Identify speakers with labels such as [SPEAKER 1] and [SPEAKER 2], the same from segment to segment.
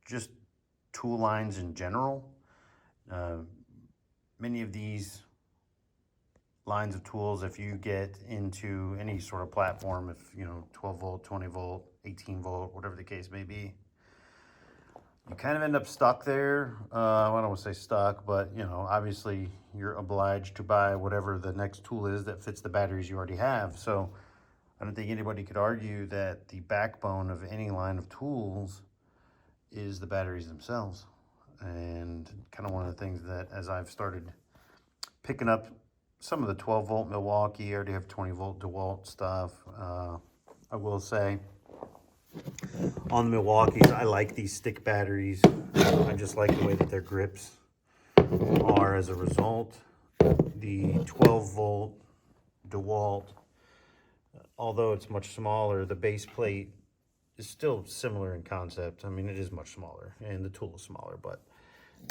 [SPEAKER 1] just tool lines in general. Many of these lines of tools, if you get into any sort of platform, if 12 volt, 20 volt, 18 volt, whatever the case may be, you kind of end up stuck there. I don't want to say stuck, but obviously you're obliged to buy whatever the next tool is that fits the batteries you already have. So I don't think anybody could argue that the backbone of any line of tools is the batteries themselves. And kind of one of the things that, as I've started picking up some of the 12 volt Milwaukee, I already have 20 volt DeWalt stuff. I will say on the Milwaukees, I like these stick batteries. I just like the way that their grips are as a result. The 12 volt DeWalt, although it's much smaller, the base plate is still similar in concept. I mean, it is much smaller and the tool is smaller, but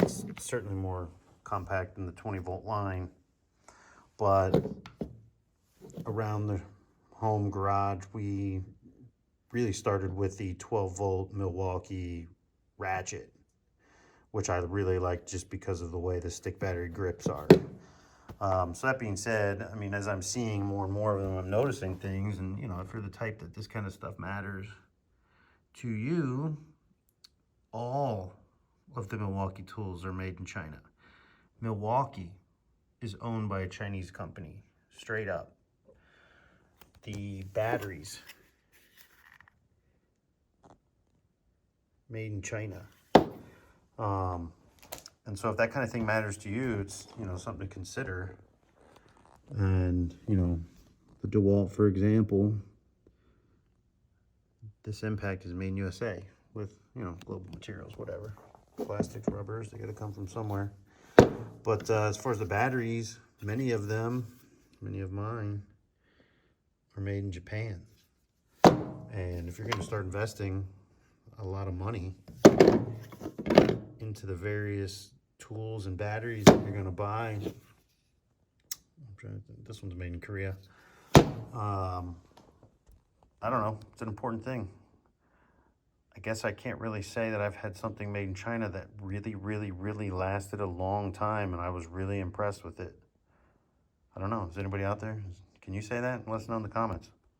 [SPEAKER 1] it's certainly more compact than the 20 volt line. But around the home garage, we really started with the 12 volt Milwaukee ratchet, which I really like just because of the way the stick battery grips are. So that being said, I mean, as I'm seeing more and more of them, I'm noticing things. And, if you're the type that this kind of stuff matters to you, all of the Milwaukee tools are made in China. Milwaukee is owned by a Chinese company, straight up. The batteries, made in China. And so if that kind of thing matters to you, it's, something to consider. And, the DeWalt, for example, this impact is made in USA with, global materials, whatever. Plastics, rubbers, they got to come from somewhere. But as far as the batteries, many of mine are made in Japan. And if you're going to start investing a lot of money into the various tools and batteries that you're going to buy, I'm trying to think, this one's made in Korea. I don't know. It's an important thing. I guess I can't really say that I've had something made in China that really, really, really lasted a long time and I was really impressed with it. I don't know. Is anybody out there? Can you say that? Let us know in the comments.